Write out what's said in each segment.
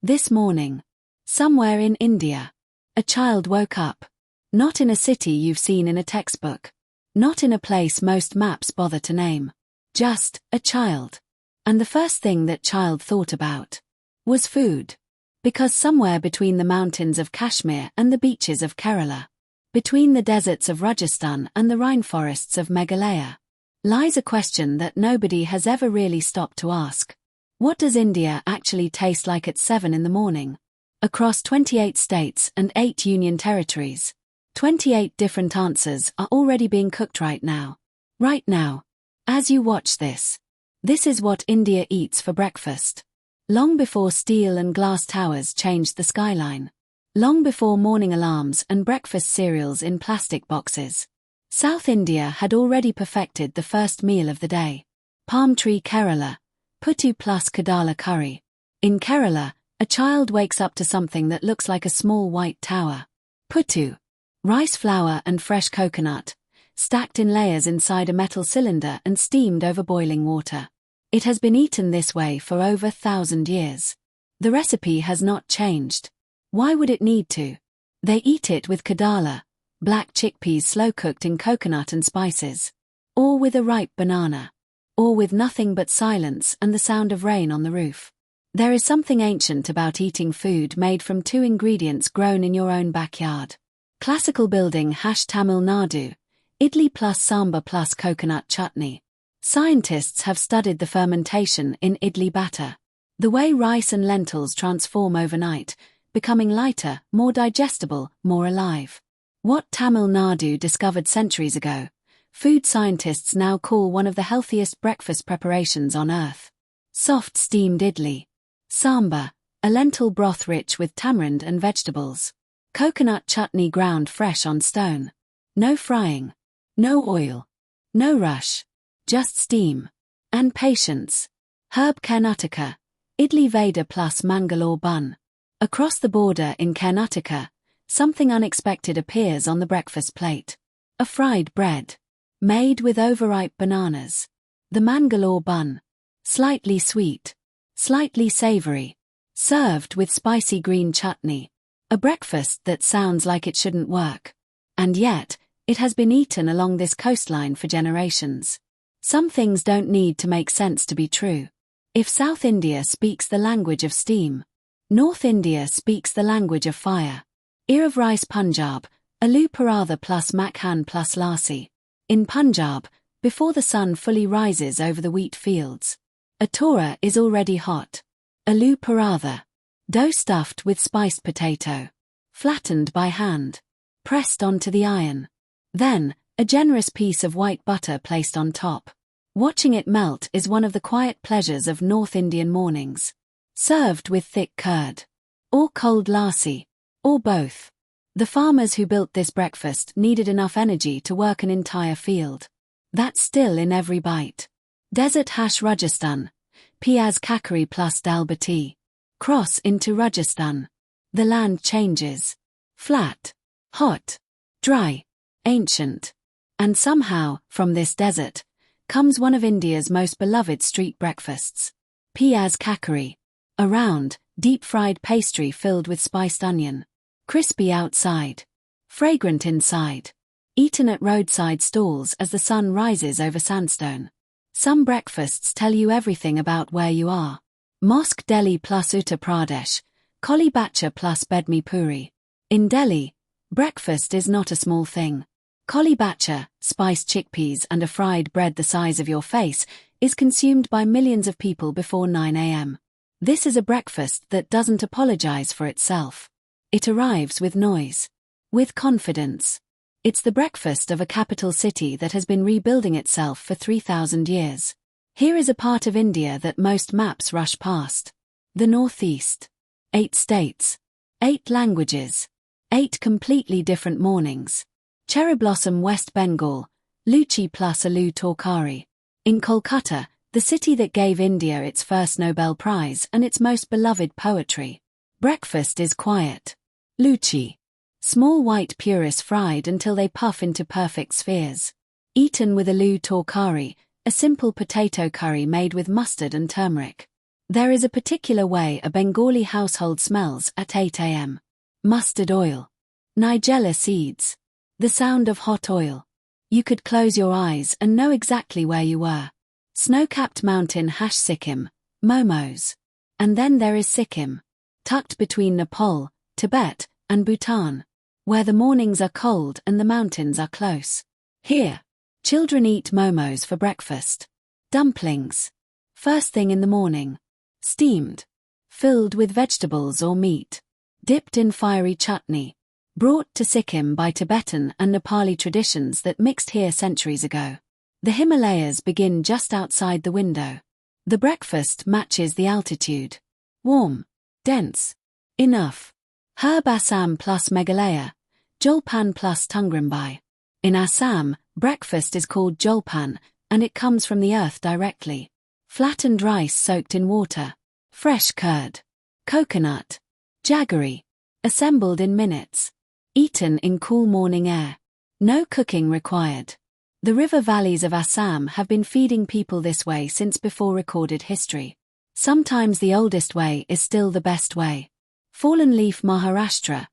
This morning, somewhere in India, a child woke up. Not in a city you've seen in a textbook. Not in a place most maps bother to name. Just a child. And the first thing that child thought about was food. Because somewhere between the mountains of Kashmir and the beaches of Kerala, between the deserts of Rajasthan and the rainforests of Meghalaya, lies a question that nobody has ever really stopped to ask. What does India actually taste like at 7 in the morning? Across 28 states and 8 union territories, 28 different answers are already being cooked right now. Right now. As you watch this. This is what India eats for breakfast. Long before steel and glass towers changed the skyline. Long before morning alarms and breakfast cereals in plastic boxes. South India had already perfected the first meal of the day. Palm tree Kerala. Puttu plus Kadala curry. In Kerala, a child wakes up to something that looks like a small white tower. Puttu. Rice flour and fresh coconut, stacked in layers inside a metal cylinder and steamed over boiling water. It has been eaten this way for over 1,000 years. The recipe has not changed. Why would it need to? They eat it with Kadala, black chickpeas slow-cooked in coconut and spices. Or with a ripe banana. Or with nothing but silence and the sound of rain on the roof. There is something ancient about eating food made from 2 ingredients grown in your own backyard. Classical building #Tamil Nadu, Idli plus Sambar plus coconut chutney. Scientists have studied the fermentation in idli batter. The way rice and lentils transform overnight, becoming lighter, more digestible, more alive. What Tamil Nadu discovered centuries ago, food scientists now call one of the healthiest breakfast preparations on earth. Soft steamed idli. Sambar, a lentil broth rich with tamarind and vegetables. Coconut chutney ground fresh on stone. No frying. No oil. No rush. Just steam. And patience. Herb Karnataka. Idli Veda plus Mangalore Bun. Across the border in Karnataka, something unexpected appears on the breakfast plate. A fried bread. Made with overripe bananas. The Mangalore Bun. Slightly sweet. Slightly savory. Served with spicy green chutney. A breakfast that sounds like it shouldn't work. And yet, it has been eaten along this coastline for generations. Some things don't need to make sense to be true. If South India speaks the language of steam, North India speaks the language of fire. Ear of rice Punjab, Aloo Paratha plus Makhan plus lassi. In Punjab, before the sun fully rises over the wheat fields, a Torah is already hot. Aloo Paratha. Dough stuffed with spiced potato. Flattened by hand. Pressed onto the iron. Then, a generous piece of white butter placed on top. Watching it melt is one of the quiet pleasures of North Indian mornings. Served with thick curd. Or cold lassi. Or both. The farmers who built this breakfast needed enough energy to work an entire field. That's still in every bite. Desert #Rajasthan. Pyaz kakari plus dal bati. Cross into Rajasthan. The land changes. Flat. Hot. Dry. Ancient. And somehow, from this desert, comes one of India's most beloved street breakfasts. Pyaz kakari. A round, deep-fried pastry filled with spiced onion. Crispy outside. Fragrant inside. Eaten at roadside stalls as the sun rises over sandstone. Some breakfasts tell you everything about where you are. Mosque Delhi plus Uttar Pradesh. Chole bhature plus bedmi puri. In Delhi, breakfast is not a small thing. Chole bhature, spiced chickpeas and a fried bread the size of your face, is consumed by millions of people before 9 a.m. This is a breakfast that doesn't apologize for itself. It arrives with noise. With confidence. It's the breakfast of a capital city that has been rebuilding itself for 3,000 years. Here is a part of India that most maps rush past. The Northeast. 8 states. 8 languages. 8 completely different mornings. Cherry blossom West Bengal, Luchi plus Aloo Torkari. In Kolkata, the city that gave India its first Nobel Prize and its most beloved poetry. Breakfast is quiet. Luchi. Small white puris fried until they puff into perfect spheres. Eaten with Aloo Torkari, a simple potato curry made with mustard and turmeric. There is a particular way a Bengali household smells at 8 a.m. Mustard oil. Nigella seeds. The sound of hot oil. You could close your eyes and know exactly where you were. Snow-capped mountain Sikkim, Momos. And then there is Sikkim, tucked between Nepal, Tibet, and Bhutan, where the mornings are cold and the mountains are close. Here, children eat momos for breakfast. Dumplings. First thing in the morning. Steamed. Filled with vegetables or meat. Dipped in fiery chutney. Brought to Sikkim by Tibetan and Nepali traditions that mixed here centuries ago. The Himalayas begin just outside the window. The breakfast matches the altitude. Warm. Dense. Enough. Herb Assam plus Meghalaya. Jolpan plus Tungrambai. In Assam, breakfast is called Jolpan, and it comes from the earth directly. Flattened rice soaked in water. Fresh curd. Coconut. Jaggery. Assembled in minutes. Eaten in cool morning air. No cooking required. The river valleys of Assam have been feeding people this way since before recorded history. Sometimes the oldest way is still the best way. Fallen leaf Maharashtra.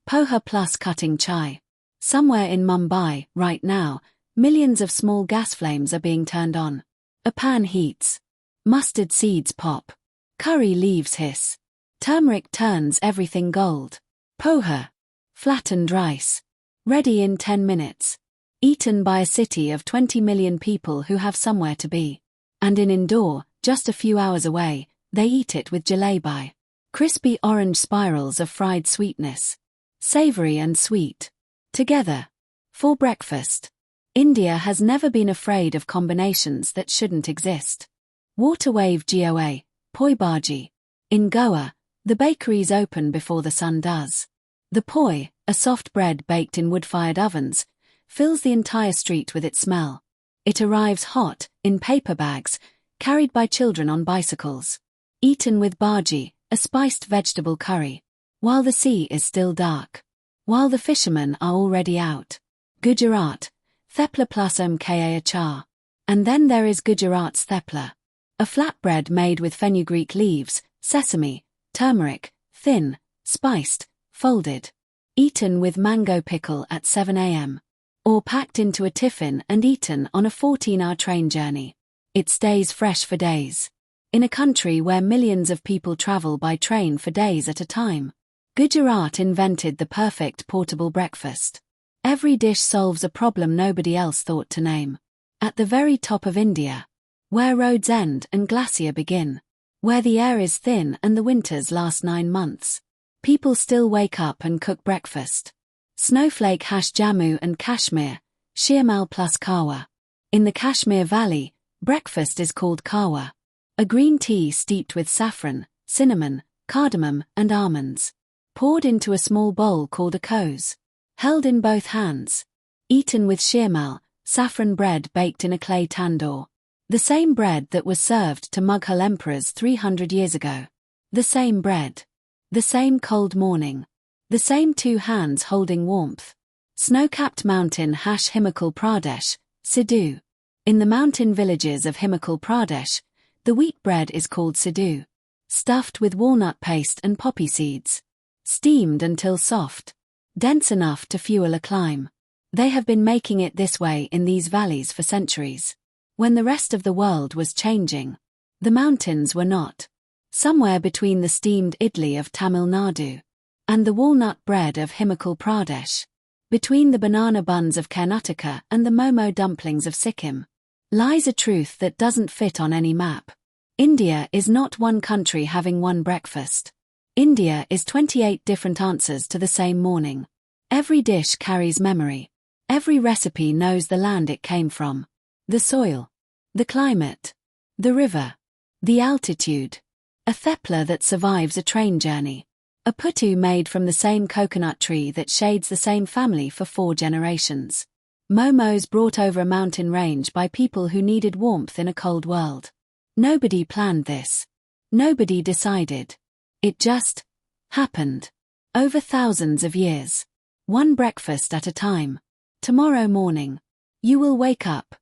Poha plus cutting chai. Somewhere in Mumbai, right now, millions of small gas flames are being turned on. A pan heats. Mustard seeds pop. Curry leaves hiss. Turmeric turns everything gold. Poha. Flattened rice. Ready in 10 minutes. Eaten by a city of 20 million people who have somewhere to be. And in Indore, just a few hours away, they eat it with jalebi. Crispy orange spirals of fried sweetness. Savory and sweet. Together. For breakfast. India has never been afraid of combinations that shouldn't exist. Water wave Goa, poi bhaji. In Goa, the bakeries open before the sun does. The poi, a soft bread baked in wood-fired ovens, fills the entire street with its smell. It arrives hot, in paper bags, carried by children on bicycles. Eaten with bhaji, a spiced vegetable curry. While the sea is still dark. While the fishermen are already out. Gujarat, thepla plus mka achar. And then there is Gujarat's thepla. A flatbread made with fenugreek leaves, sesame, turmeric, thin, spiced, folded. Eaten with mango pickle at 7 a.m. Or packed into a tiffin and eaten on a 14-hour train journey. It stays fresh for days. In a country where millions of people travel by train for days at a time. Gujarat invented the perfect portable breakfast. Every dish solves a problem nobody else thought to name. At the very top of India. Where roads end and glacier begin. Where the air is thin and the winters last 9 months. People still wake up and cook breakfast. Snowflake Jammu and Kashmir, Shirmal plus kahwa. In the Kashmir Valley, breakfast is called kahwa. A green tea steeped with saffron, cinnamon, cardamom, and almonds. Poured into a small bowl called a kos. Held in both hands. Eaten with shirmal, saffron bread baked in a clay tandoor. The same bread that was served to Mughal emperors 300 years ago. The same bread. The same cold morning. The same 2 hands holding warmth. Snow-capped mountain Himachal Pradesh, Sidhu. In the mountain villages of Himachal Pradesh, the wheat bread is called Sidhu. Stuffed with walnut paste and poppy seeds. Steamed until soft. Dense enough to fuel a climb. They have been making it this way in these valleys for centuries. When the rest of the world was changing. The mountains were not. Somewhere between the steamed idli of Tamil Nadu. And the walnut bread of Himachal Pradesh. Between the banana buns of Karnataka and the momo dumplings of Sikkim. Lies a truth that doesn't fit on any map. India is not one country having one breakfast. India is 28 different answers to the same morning. Every dish carries memory. Every recipe knows the land it came from. The soil. The climate. The river. The altitude. A thepla that survives a train journey. A puttu made from the same coconut tree that shades the same family for 4 generations. Momos brought over a mountain range by people who needed warmth in a cold world. Nobody planned this. Nobody decided. It just happened. Over thousands of years. One breakfast at a time. Tomorrow morning. You will wake up.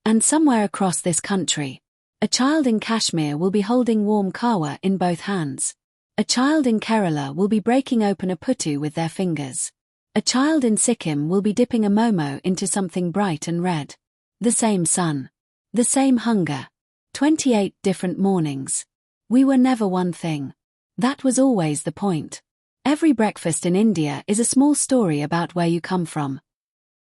And somewhere across this country. A child in Kashmir will be holding warm kahwa in both hands. A child in Kerala will be breaking open a puttu with their fingers. A child in Sikkim will be dipping a momo into something bright and red. The same sun. The same hunger. 28 different mornings. We were never one thing. That was always the point. Every breakfast in India is a small story about where you come from.